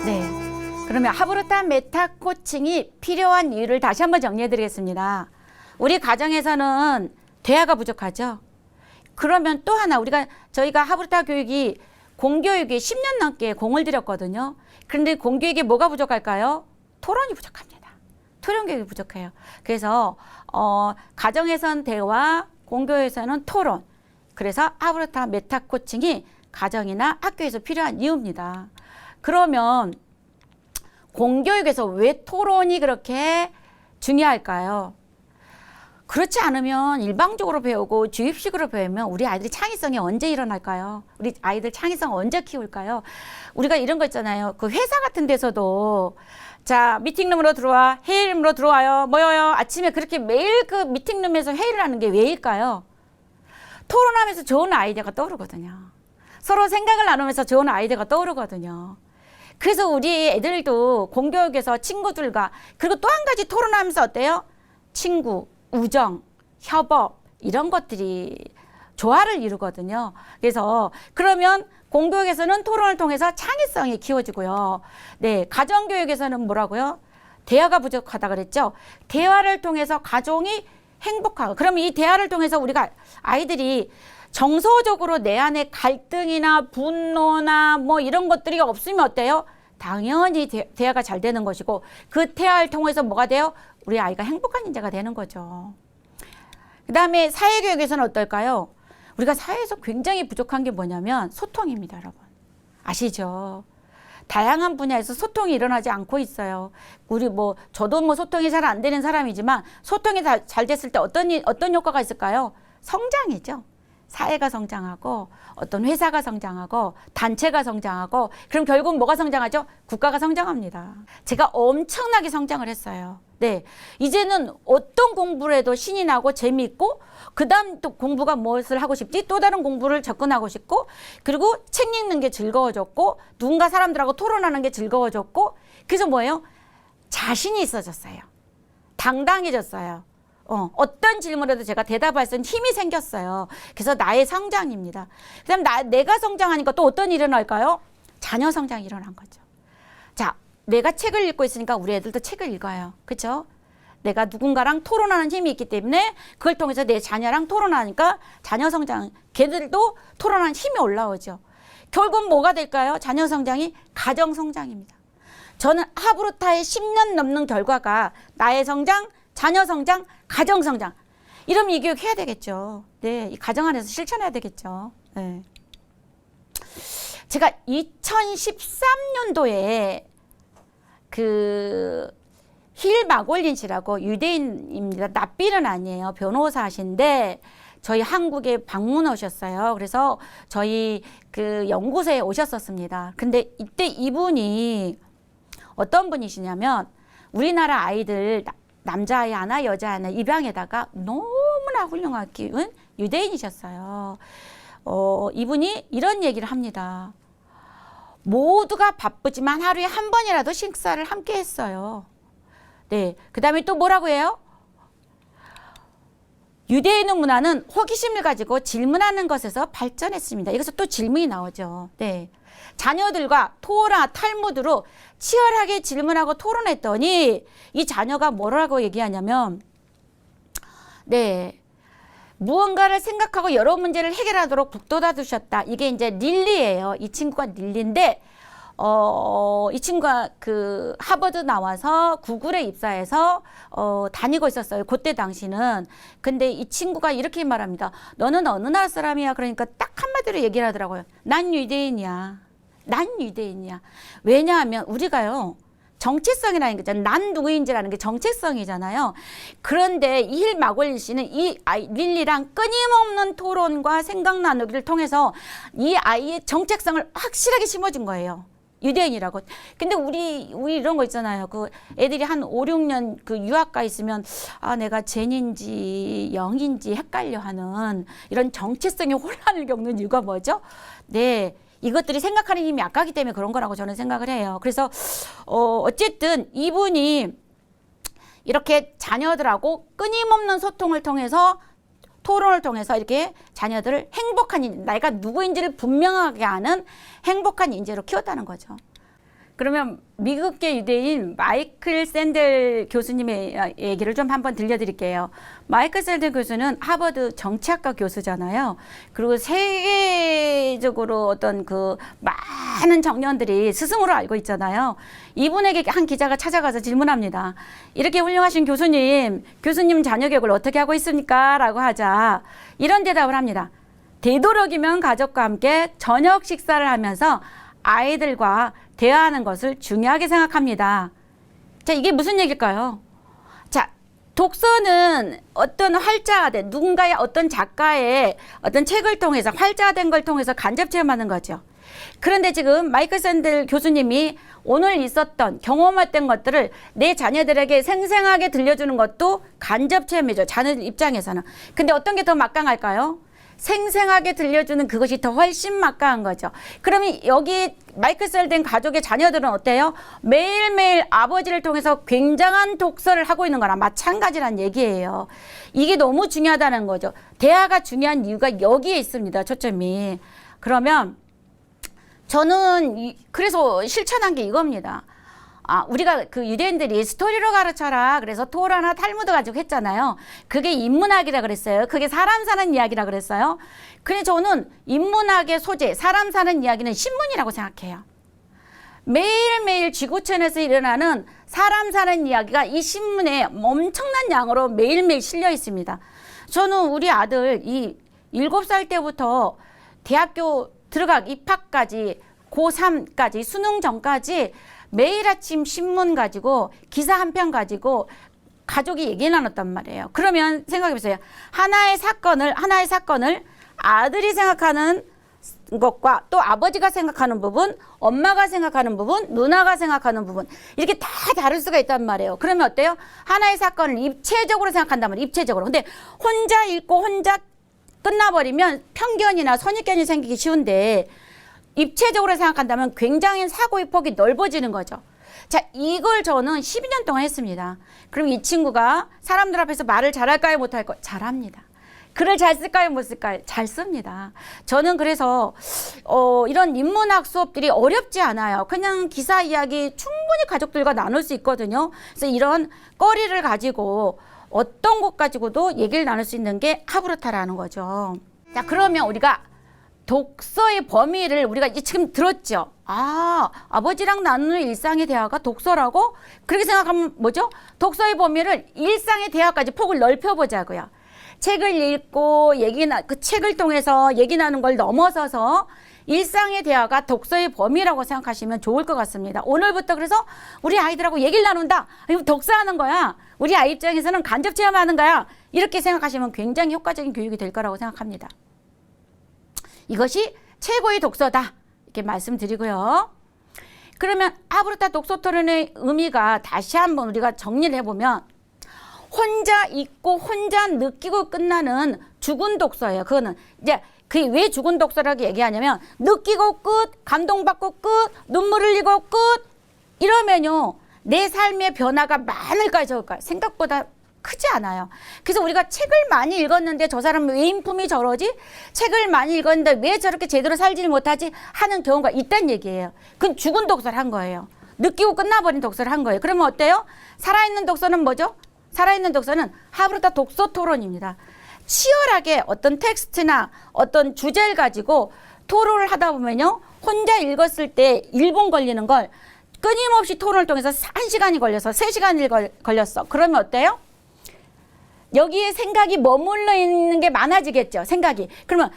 네. 그러면 하브루타 메타 코칭이 필요한 이유를 다시 한번 정리해 드리겠습니다. 우리 가정에서는 대화가 부족하죠. 그러면 또 하나 저희가 하브루타 교육이 공교육에 10년 넘게 공을 들였거든요. 그런데 공교육에 뭐가 부족할까요? 토론이 부족합니다. 토론 교육이 부족해요. 그래서 가정에선 대화, 공교에서는 토론. 그래서 하브루타 메타 코칭이 가정이나 학교에서 필요한 이유입니다. 그러면 공교육에서 왜 토론이 그렇게 중요할까요? 그렇지 않으면 일방적으로 배우고 주입식으로 배우면 우리 아이들이 창의성이 언제 일어날까요? 우리 아이들 창의성 언제 키울까요? 우리가 이런 거 있잖아요. 그 회사 같은 데서도 자, 미팅룸으로 들어와, 회의룸으로 들어와요, 모여요. 아침에 그렇게 매일 그 미팅룸에서 회의를 하는 게 왜일까요? 토론하면서 좋은 아이디어가 떠오르거든요. 서로 생각을 나누면서 좋은 아이디어가 떠오르거든요. 그래서 우리 애들도 공교육에서 친구들과 그리고 또 한 가지 토론하면서 어때요? 친구, 우정, 협업 이런 것들이 조화를 이루거든요. 그래서 그러면 공교육에서는 토론을 통해서 창의성이 키워지고요. 네, 가정교육에서는 뭐라고요? 대화가 부족하다 그랬죠. 대화를 통해서 가정이 행복하고 그러면 이 대화를 통해서 우리가 아이들이 정서적으로 내 안에 갈등이나 분노나 뭐 이런 것들이 없으면 어때요? 당연히 대화가 잘 되는 것이고 그 대화를 통해서 뭐가 돼요? 우리 아이가 행복한 인재가 되는 거죠. 그 다음에 사회교육에서는 어떨까요? 우리가 사회에서 굉장히 부족한 게 뭐냐면 소통입니다, 여러분. 아시죠? 다양한 분야에서 소통이 일어나지 않고 있어요. 저도 소통이 잘 안 되는 사람이지만 소통이 잘 됐을 때 어떤 효과가 있을까요? 성장이죠. 사회가 성장하고 어떤 회사가 성장하고 단체가 성장하고 그럼 결국 뭐가 성장하죠? 국가가 성장합니다. 제가 엄청나게 성장을 했어요. 네, 이제는 어떤 공부를 해도 신이 나고 재미있고 그 다음 또 공부가 무엇을 하고 싶지? 또 다른 공부를 접근하고 싶고 그리고 책 읽는 게 즐거워졌고 누군가 사람들하고 토론하는 게 즐거워졌고 그래서 뭐예요? 자신이 있어졌어요. 당당해졌어요. 어떤 질문에도 제가 대답할 수 있는 힘이 생겼어요. 그래서 나의 성장입니다. 그 다음 내가 성장하니까 또 어떤 일이 일어날까요? 자녀 성장이 일어난 거죠. 자, 내가 책을 읽고 있으니까 우리 애들도 책을 읽어요. 그렇죠? 내가 누군가랑 토론하는 힘이 있기 때문에 그걸 통해서 내 자녀랑 토론하니까 자녀 성장, 걔들도 토론하는 힘이 올라오죠. 결국 뭐가 될까요? 자녀 성장이 가정 성장입니다. 저는 하브루타의 10년 넘는 결과가 나의 성장, 자녀 성장, 가정 성장. 이러면 이 교육 해야 되겠죠. 네, 이 가정 안에서 실천해야 되겠죠. 네. 제가 2013년도에 힐 마골린 씨라고 유대인입니다. 납비는 아니에요. 변호사신데 저희 한국에 방문 오셨어요. 그래서 저희 연구소에 오셨었습니다. 근데 이때 이분이 어떤 분이시냐면 우리나라 아이들 남자아이 하나 여자아이 하나 입양에다가 너무나 훌륭하게 키운 유대인이셨어요. 이분이 이런 얘기를 합니다. 모두가 바쁘지만 하루에 한 번이라도 식사를 함께 했어요. 네, 그 다음에 또 뭐라고 해요? 유대인의 문화는 호기심을 가지고 질문하는 것에서 발전했습니다. 여기서 또 질문이 나오죠. 네. 자녀들과 토라, 탈무드로 치열하게 질문하고 토론했더니 이 자녀가 뭐라고 얘기하냐면 네, 무언가를 생각하고 여러 문제를 해결하도록 북돋아주셨다. 이게 이제 릴리예요. 이 친구가 릴리인데 이 친구가 하버드 나와서 구글에 입사해서 다니고 있었어요. 그때 당시는. 근데 이 친구가 이렇게 말합니다. 너는 어느 나라 사람이야? 그러니까 딱 한마디로 얘기를 하더라고요. 난 유대인이야. 난 유대인이야. 왜냐하면 우리가요. 정체성이라는 거잖아요. 난 누구인지라는 게 정체성이잖아요. 그런데 힐 마골린 씨는 이 아이 릴리랑 끊임없는 토론과 생각 나누기를 통해서 이 아이의 정체성을 확실하게 심어준 거예요. 유대인이라고. 근데 우리 이런 거 있잖아요. 애들이 한 5, 6년 유학가 있으면 내가 젠인지 영인지 헷갈려 하는 이런 정체성의 혼란을 겪는 이유가 뭐죠? 네. 이것들이 생각하는 힘이 약하기 때문에 그런 거라고 저는 생각을 해요. 그래서 어쨌든 이분이 이렇게 자녀들하고 끊임없는 소통을 통해서 토론을 통해서 이렇게 자녀들을 행복한 인재, 내가 누구인지를 분명하게 아는 행복한 인재로 키웠다는 거죠. 그러면 미국계 유대인 마이클 샌델 교수님의 얘기를 좀 한번 들려드릴게요. 마이클 샌델 교수는 하버드 정치학과 교수잖아요. 그리고 세계적으로 어떤 그 많은 청년들이 스승으로 알고 있잖아요. 이분에게 한 기자가 찾아가서 질문합니다. 이렇게 훌륭하신 교수님 자녀 교육을 어떻게 하고 있습니까? 라고 하자 이런 대답을 합니다. 되도록이면 가족과 함께 저녁 식사를 하면서 아이들과 대화하는 것을 중요하게 생각합니다. 자, 이게 무슨 얘기일까요? 자, 독서는 어떤 활자화된 누군가의 어떤 작가의 어떤 책을 통해서 활자화된 걸 통해서 간접 체험하는 거죠. 그런데 지금 마이클 샌델 교수님이 오늘 있었던 경험했던 것들을 내 자녀들에게 생생하게 들려주는 것도 간접 체험이죠. 자녀들 입장에서는. 근데 어떤 게 더 막강할까요? 생생하게 들려주는 그것이 더 훨씬 막강한 거죠. 그러면 여기 마이클 샌델 가족의 자녀들은 어때요? 매일매일 아버지를 통해서 굉장한 독서를 하고 있는 거랑 마찬가지란 얘기예요. 이게 너무 중요하다는 거죠. 대화가 중요한 이유가 여기에 있습니다. 초점이. 그러면 저는 그래서 실천한 게 이겁니다. 우리가 그 유대인들이 스토리로 가르쳐라. 그래서 토라나 탈무드 가지고 했잖아요. 그게 인문학이라 그랬어요. 그게 사람 사는 이야기라 그랬어요. 근데 저는 인문학의 소재, 사람 사는 이야기는 신문이라고 생각해요. 매일매일 지구촌에서 일어나는 사람 사는 이야기가 이 신문에 엄청난 양으로 매일매일 실려 있습니다. 저는 우리 아들 7살 때부터 대학교 입학까지 고3까지 수능 전까지 매일 아침 신문 가지고 기사 한 편 가지고 가족이 얘기 나눴단 말이에요. 그러면 생각해 보세요. 하나의 사건을 아들이 생각하는 것과 또 아버지가 생각하는 부분, 엄마가 생각하는 부분, 누나가 생각하는 부분 이렇게 다 다를 수가 있단 말이에요. 그러면 어때요? 하나의 사건을 입체적으로 생각한다면 입체적으로. 근데 혼자 읽고 혼자 끝나버리면 편견이나 선입견이 생기기 쉬운데 입체적으로 생각한다면 굉장히 사고의 폭이 넓어지는 거죠. 자, 이걸 저는 12년 동안 했습니다. 그럼 이 친구가 사람들 앞에서 말을 잘할까요? 못할까요? 잘합니다. 글을 잘 쓸까요? 못 쓸까요? 잘 씁니다. 저는 그래서 이런 인문학 수업들이 어렵지 않아요. 그냥 기사 이야기 충분히 가족들과 나눌 수 있거든요. 그래서 이런 거리를 가지고 어떤 것 가지고도 얘기를 나눌 수 있는 게 하브르타라는 거죠. 자, 그러면 우리가 독서의 범위를 우리가 지금 들었죠. 아버지랑 나누는 일상의 대화가 독서라고? 그렇게 생각하면 뭐죠? 독서의 범위를 일상의 대화까지 폭을 넓혀보자고요. 책을 읽고 그 책을 통해서 얘기 나누는 걸 넘어서서 일상의 대화가 독서의 범위라고 생각하시면 좋을 것 같습니다. 오늘부터 그래서 우리 아이들하고 얘기를 나눈다. 이거 독서하는 거야. 우리 아이 입장에서는 간접 체험하는 거야. 이렇게 생각하시면 굉장히 효과적인 교육이 될 거라고 생각합니다. 이것이 최고의 독서다. 이렇게 말씀드리고요. 그러면 하브르타 독서 토론의 의미가 다시 한번 우리가 정리를 해보면 혼자 읽고 혼자 느끼고 끝나는 죽은 독서예요. 그거는 이제 그게 왜 죽은 독서라고 얘기하냐면 느끼고 끝, 감동받고 끝, 눈물 흘리고 끝 이러면요 내 삶의 변화가 많을까요 적을까요? 생각보다 크지 않아요. 그래서 우리가 책을 많이 읽었는데 저 사람은 왜 인품이 저러지? 책을 많이 읽었는데 왜 저렇게 제대로 살지를 못하지? 하는 경우가 있다는 얘기예요. 그건 죽은 독서를 한 거예요. 느끼고 끝나버린 독서를 한 거예요. 그러면 어때요? 살아있는 독서는 뭐죠? 살아있는 독서는 하브르타 독서 토론입니다. 치열하게 어떤 텍스트나 어떤 주제를 가지고 토론을 하다 보면요. 혼자 읽었을 때 1분 걸리는 걸 끊임없이 토론을 통해서 1시간이 걸려서 3시간이 걸렸어. 그러면 어때요? 여기에 생각이 머물러 있는 게 많아지겠죠. 생각이. 그러면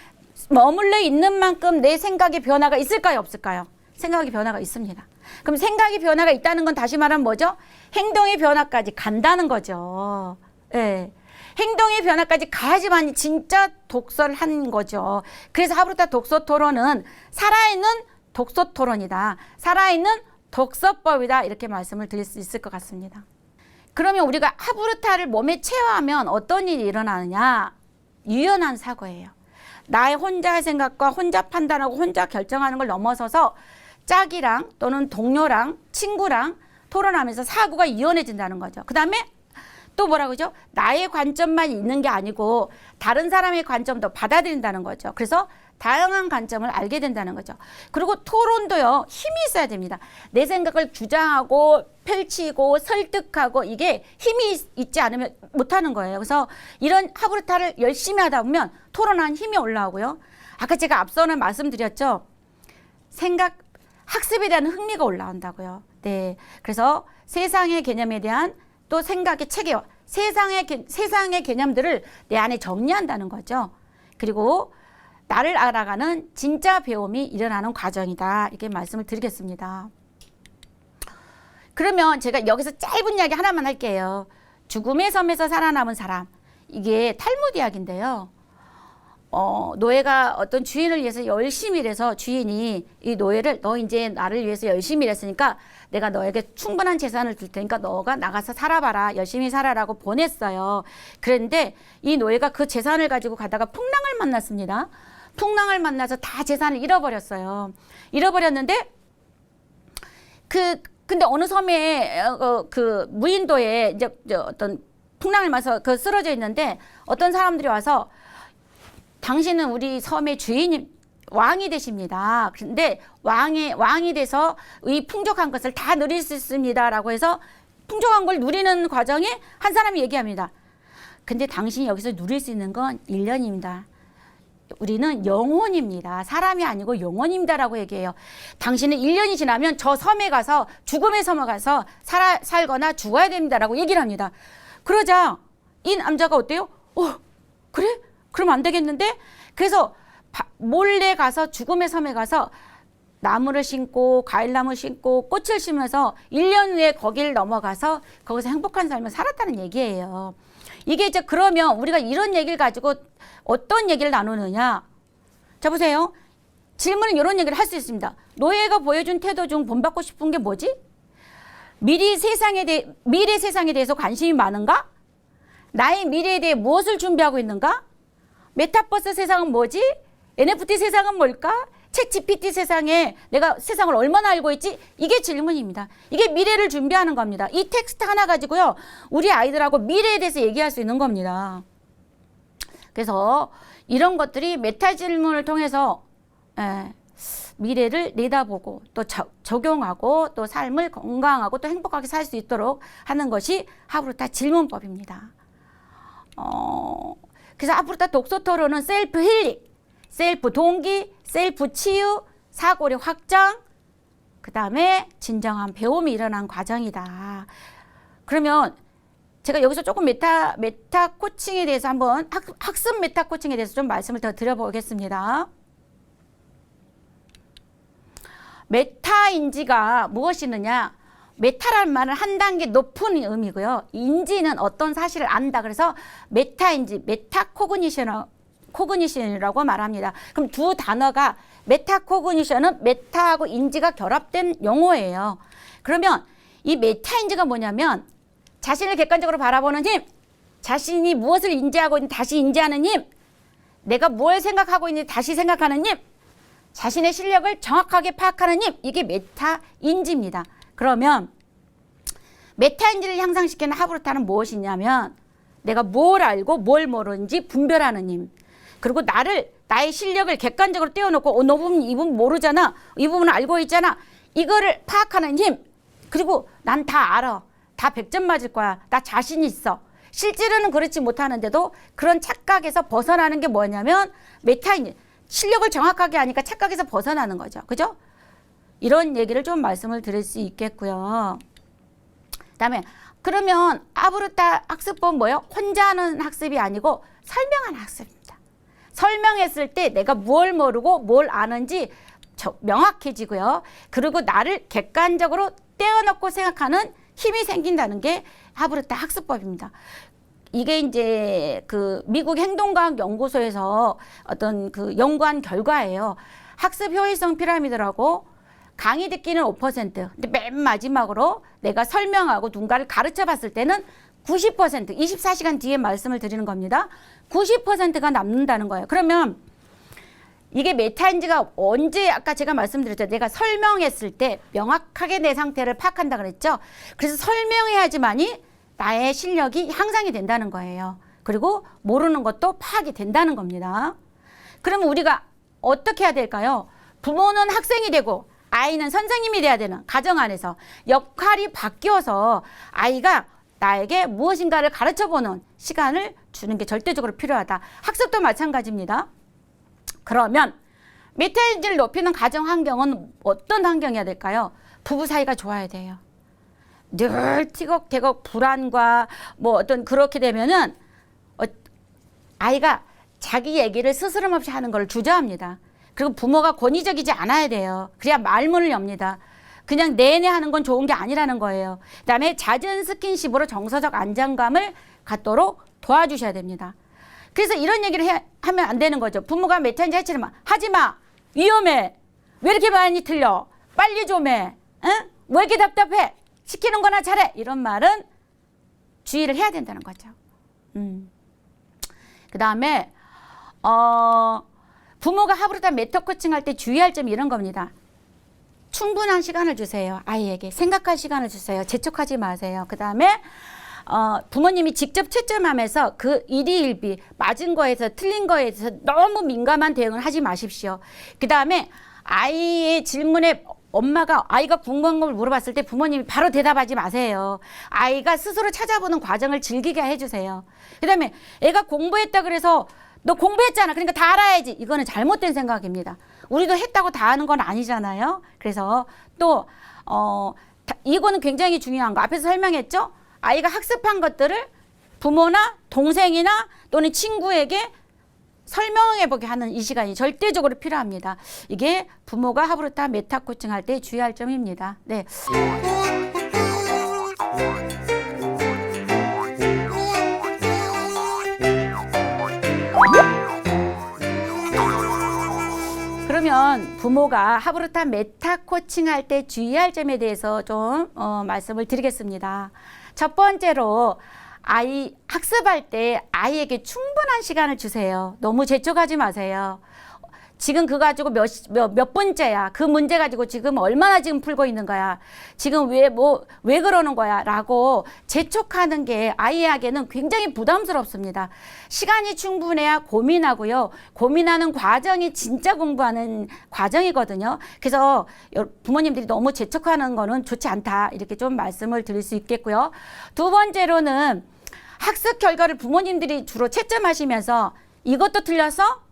머물러 있는 만큼 내 생각의 변화가 있을까요? 없을까요? 생각의 변화가 있습니다. 그럼 생각의 변화가 있다는 건 다시 말하면 뭐죠? 행동의 변화까지 간다는 거죠. 예. 행동의 변화까지 가야지만 진짜 독서를 한 거죠. 그래서 하브르타 독서 토론은 살아있는 독서 토론이다. 살아있는 독서법이다. 이렇게 말씀을 드릴 수 있을 것 같습니다. 그러면 우리가 하브르타를 몸에 체화하면 어떤 일이 일어나느냐? 유연한 사고예요. 나의 혼자의 생각과 혼자 판단하고 혼자 결정하는 걸 넘어서서 짝이랑 또는 동료랑 친구랑 토론하면서 사고가 유연해진다는 거죠. 그 다음에 또 뭐라고 그러죠? 나의 관점만 있는 게 아니고 다른 사람의 관점도 받아들인다는 거죠. 그래서 다양한 관점을 알게 된다는 거죠. 그리고 토론도요, 힘이 있어야 됩니다. 내 생각을 주장하고 펼치고 설득하고 이게 힘이 있지 않으면 못하는 거예요. 그래서 이런 하브르타를 열심히 하다 보면 토론한 힘이 올라오고요. 아까 제가 앞서는 말씀드렸죠. 학습에 대한 흥미가 올라온다고요. 네. 그래서 세상의 개념에 대한 또 생각의 체계와 세상의 개념들을 내 안에 정리한다는 거죠. 그리고 나를 알아가는 진짜 배움이 일어나는 과정이다. 이렇게 말씀을 드리겠습니다. 그러면 제가 여기서 짧은 이야기 하나만 할게요. 죽음의 섬에서 살아남은 사람. 이게 탈무드 이야기인데요. 노예가 어떤 주인을 위해서 열심히 일해서 주인이 이 노예를 너 이제 나를 위해서 열심히 일했으니까 내가 너에게 충분한 재산을 줄 테니까 너가 나가서 살아봐라. 열심히 살아라고 보냈어요. 그런데 이 노예가 그 재산을 가지고 가다가 풍랑을 만났습니다. 풍랑을 만나서 다 재산을 잃어버렸어요. 잃어버렸는데 근데 어느 섬에 그 무인도에 이제 어떤 풍랑을 맞아서 그 쓰러져 있는데 어떤 사람들이 와서 당신은 우리 섬의 주인님 왕이 되십니다. 그런데 왕이 돼서 이 풍족한 것을 다 누릴 수 있습니다라고 해서 풍족한 걸 누리는 과정에 한 사람이 얘기합니다. 근데 당신이 여기서 누릴 수 있는 건 1년입니다. 우리는 영혼입니다. 사람이 아니고 영혼입니다라고 얘기해요. 당신은 1년이 지나면 저 섬에 가서 죽음의 섬에 가서 살거나 죽어야 됩니다라고 얘기를 합니다. 그러자 이 남자가 어때요? 그래? 그럼 안 되겠는데? 그래서 몰래 가서 죽음의 섬에 가서 나무를 심고 과일나무 심고 꽃을 심으면서 1년 후에 거기를 넘어가서 거기서 행복한 삶을 살았다는 얘기예요. 이게 이제 그러면 우리가 이런 얘기를 가지고 어떤 얘기를 나누느냐? 자 보세요. 질문은 이런 얘기를 할 수 있습니다. 노예가 보여준 태도 중 본받고 싶은 게 뭐지? 미래 세상에 대해서 관심이 많은가? 나의 미래에 대해 무엇을 준비하고 있는가? 메타버스 세상은 뭐지? NFT 세상은 뭘까? 챗 GPT 세상에 내가 세상을 얼마나 알고 있지? 이게 질문입니다. 이게 미래를 준비하는 겁니다. 이 텍스트 하나 가지고요. 우리 아이들하고 미래에 대해서 얘기할 수 있는 겁니다. 그래서 이런 것들이 메타 질문을 통해서 미래를 내다보고 또 적용하고 또 삶을 건강하고 또 행복하게 살 수 있도록 하는 것이 하브르타 질문법입니다. 그래서 하브르타 독서 토론은 셀프 힐링, 셀프 동기, 셀프 치유, 사고력 확장, 그 다음에 진정한 배움이 일어난 과정이다. 그러면 제가 여기서 조금 메타 코칭에 대해서 한번 학습 메타 코칭에 대해서 좀 말씀을 더 드려보겠습니다. 메타 인지가 무엇이느냐? 메타라는 말은 한 단계 높은 의미고요. 인지는 어떤 사실을 안다. 그래서 메타 인지, 메타 코그니션이라고 말합니다. 그럼 두 단어가 메타 코그니션은 메타하고 인지가 결합된 용어예요. 그러면 이 메타 인지가 뭐냐면 자신을 객관적으로 바라보는 힘, 자신이 무엇을 인지하고 있는지 다시 인지하는 힘, 내가 뭘 생각하고 있는지 다시 생각하는 힘, 자신의 실력을 정확하게 파악하는 힘, 이게 메타 인지입니다. 그러면 메타 인지를 향상시키는 하브르타는 무엇이냐면 내가 뭘 알고 뭘 모르는지 분별하는 힘, 그리고 나의 실력을 객관적으로 떼어놓고 너 부분 이 부분 모르잖아, 이 부분은 알고 있잖아, 이거를 파악하는 힘, 그리고 난 다 알아, 다 100점 맞을 거야, 나 자신 있어. 실제로는 그렇지 못하는데도 그런 착각에서 벗어나는 게 뭐냐면 메타인지, 실력을 정확하게 하니까 착각에서 벗어나는 거죠. 그죠? 이런 얘기를 좀 말씀을 드릴 수 있겠고요. 그다음에 그러면 하브르타 학습법 뭐예요? 혼자 하는 학습이 아니고 설명하는 학습입니다. 설명했을 때 내가 뭘 모르고 뭘 아는지 명확해지고요. 그리고 나를 객관적으로 떼어놓고 생각하는 힘이 생긴다는 게 하브르타 학습법입니다. 이게 이제 그 미국 행동과학 연구소에서 어떤 그 연구한 결과예요. 학습 효율성 피라미드라고 강의 듣기는 5%, 근데 맨 마지막으로 내가 설명하고 누군가를 가르쳐 봤을 때는 90%, 24시간 뒤에 말씀을 드리는 겁니다. 90%가 남는다는 거예요. 그러면 이게 메타인지가 언제, 아까 제가 말씀드렸죠. 내가 설명했을 때 명확하게 내 상태를 파악한다 그랬죠. 그래서 설명해야지만이 나의 실력이 향상이 된다는 거예요. 그리고 모르는 것도 파악이 된다는 겁니다. 그러면 우리가 어떻게 해야 될까요? 부모는 학생이 되고 아이는 선생님이 돼야 되는 가정 안에서 역할이 바뀌어서 아이가 나에게 무엇인가를 가르쳐보는 시간을 주는 게 절대적으로 필요하다. 학습도 마찬가지입니다. 그러면 메타인지를 높이는 가정 환경은 어떤 환경이어야 될까요? 부부 사이가 좋아야 돼요. 늘 티격태격 불안과 뭐 어떤 그렇게 되면은 아이가 자기 얘기를 스스럼 없이 하는 걸 주저합니다. 그리고 부모가 권위적이지 않아야 돼요. 그래야 말문을 엽니다. 그냥 내내 하는 건 좋은 게 아니라는 거예요. 그다음에 잦은 스킨십으로 정서적 안정감을 갖도록 도와주셔야 됩니다. 그래서 이런 얘기를 하면 안 되는 거죠. 부모가 메타인지 하지만 하지 마. 위험해. 왜 이렇게 많이 틀려? 빨리 좀 해. 응? 왜 이렇게 답답해? 시키는 거나 잘해. 이런 말은 주의를 해야 된다는 거죠. 그다음에 부모가 하부르다 메타 코칭 할 때 주의할 점이 이런 겁니다. 충분한 시간을 주세요. 아이에게 생각할 시간을 주세요. 재촉하지 마세요. 그다음에 부모님이 직접 채점하면서 그 일희일비 맞은 거에서 틀린 거에 대해서 너무 민감한 대응을 하지 마십시오. 그다음에 아이의 질문에 아이가 궁금한 걸 물어봤을 때 부모님이 바로 대답하지 마세요. 아이가 스스로 찾아보는 과정을 즐기게 해주세요. 그다음에 애가 공부했다 그래서 너 공부했잖아. 그러니까 다 알아야지. 이거는 잘못된 생각입니다. 우리도 했다고 다 아는 건 아니잖아요. 그래서 또 이거는 굉장히 중요한 거. 앞에서 설명했죠. 아이가 학습한 것들을 부모나 동생이나 또는 친구에게 설명해보게 하는 이 시간이 절대적으로 필요합니다. 이게 부모가 하부르타 메타 코칭 할 때 주의할 점입니다. 네. 그러면 부모가 하부르타 메타 코칭 할 때 주의할 점에 대해서 좀 말씀을 드리겠습니다. 첫 번째로 아이 학습할 때 아이에게 충분한 시간을 주세요. 너무 재촉하지 마세요. 지금 그거 가지고 몇 번째야. 그 문제 가지고 지금 얼마나 지금 풀고 있는 거야. 지금 왜 그러는 거야. 라고 재촉하는 게 아이에게는 굉장히 부담스럽습니다. 시간이 충분해야 고민하고요. 고민하는 과정이 진짜 공부하는 과정이거든요. 그래서 부모님들이 너무 재촉하는 거는 좋지 않다. 이렇게 좀 말씀을 드릴 수 있겠고요. 두 번째로는 학습 결과를 부모님들이 주로 채점하시면서 이것도 틀렸어?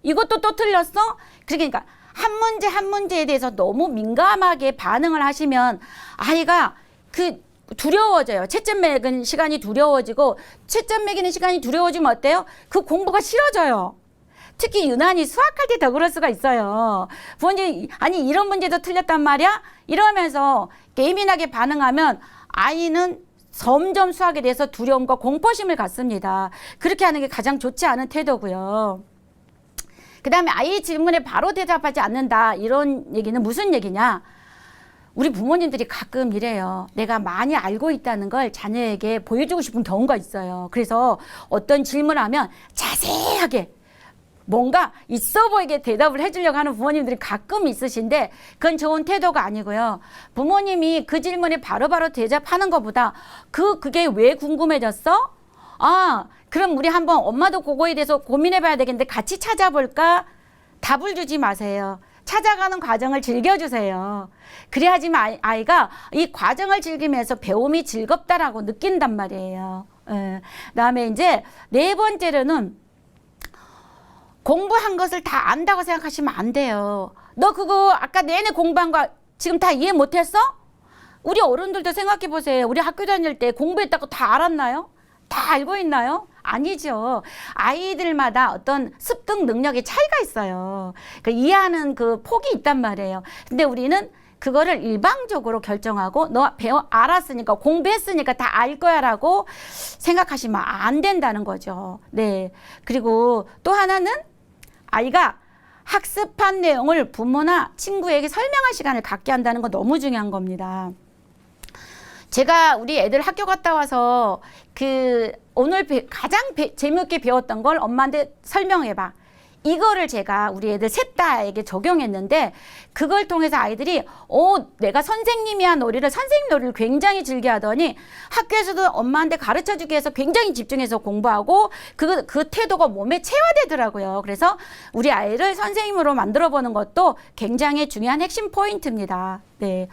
이것도 또 틀렸어? 그러니까 한 문제 한 문제에 대해서 너무 민감하게 반응을 하시면 아이가 두려워져요. 채점 매기는 시간이 두려워지고 채점 매기는 시간이 두려워지면 어때요? 그 공부가 싫어져요. 특히 유난히 수학할 때 더 그럴 수가 있어요. 부모님이 아니 이런 문제도 틀렸단 말이야? 이러면서 예민하게 반응하면 아이는 점점 수학에 대해서 두려움과 공포심을 갖습니다. 그렇게 하는 게 가장 좋지 않은 태도고요. 그 다음에 아이 질문에 바로 대답하지 않는다. 이런 얘기는 무슨 얘기냐? 우리 부모님들이 가끔 이래요. 내가 많이 알고 있다는 걸 자녀에게 보여주고 싶은 경우가 있어요. 그래서 어떤 질문을 하면 자세하게 뭔가 있어 보이게 대답을 해주려고 하는 부모님들이 가끔 있으신데 그건 좋은 태도가 아니고요. 부모님이 그 질문에 바로바로 대답하는 것보다 그게 왜 궁금해졌어? 그럼 우리 한번 엄마도 그거에 대해서 고민해 봐야 되겠는데 같이 찾아볼까? 답을 주지 마세요. 찾아가는 과정을 즐겨주세요. 그래야지만 아이가 이 과정을 즐기면서 배움이 즐겁다라고 느낀단 말이에요. 그다음에 이제 네 번째로는 공부한 것을 다 안다고 생각하시면 안 돼요. 너 그거 아까 내내 공부한 거 지금 다 이해 못했어? 우리 어른들도 생각해 보세요. 우리 학교 다닐 때 공부했다고 다 알았나요? 다 알고 있나요? 아니죠. 아이들마다 어떤 습득 능력의 차이가 있어요. 이해하는 그 폭이 있단 말이에요. 근데 우리는 그거를 일방적으로 결정하고 너 알았으니까 공부했으니까 다 알 거야라고 생각하시면 안 된다는 거죠. 네. 그리고 또 하나는 아이가 학습한 내용을 부모나 친구에게 설명할 시간을 갖게 한다는 거 너무 중요한 겁니다. 제가 우리 애들 학교 갔다 와서 오늘 가장 재미있게 배웠던 걸 엄마한테 설명해봐. 이거를 제가 우리 애들 셋 다에게 적용했는데 그걸 통해서 아이들이 내가 선생님이야 놀이를 선생님 놀이를 굉장히 즐겨하더니 학교에서도 엄마한테 가르쳐주기 위해서 굉장히 집중해서 공부하고 그 태도가 몸에 체화되더라고요. 그래서 우리 아이를 선생님으로 만들어보는 것도 굉장히 중요한 핵심 포인트입니다. 네.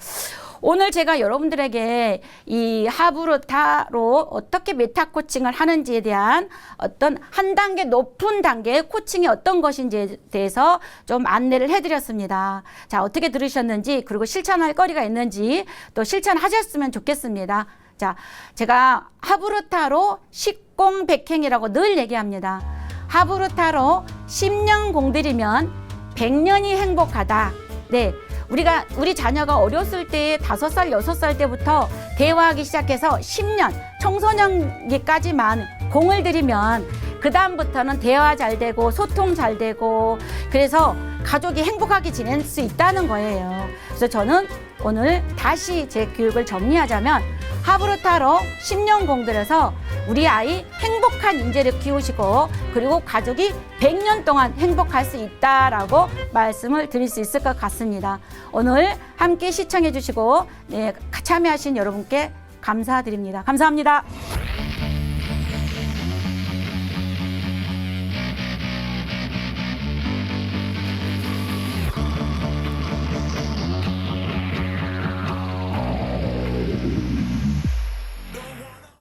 오늘 제가 여러분들에게 이 하브루타로 어떻게 메타 코칭을 하는지에 대한 어떤 한 단계 높은 단계의 코칭이 어떤 것인지에 대해서 좀 안내를 해드렸습니다. 자, 어떻게 들으셨는지 그리고 실천할 거리가 있는지 또 실천하셨으면 좋겠습니다. 자, 제가 하브루타로 십공백행이라고 늘 얘기합니다. 하브루타로 10년 공들이면 100년이 행복하다. 네. 우리 자녀가 어렸을 때 5살, 6살 때부터 대화하기 시작해서 10년, 청소년기까지만 공을 들이면 그다음부터는 대화 잘 되고 소통 잘 되고 그래서 가족이 행복하게 지낼 수 있다는 거예요. 그래서 저는 오늘 다시 제 교육을 정리하자면 하브루타로 10년 공들여서 우리 아이 행복한 인재를 키우시고 그리고 가족이 100년 동안 행복할 수 있다라고 말씀을 드릴 수 있을 것 같습니다. 오늘 함께 시청해 주시고 참여하신 여러분께 감사드립니다. 감사합니다.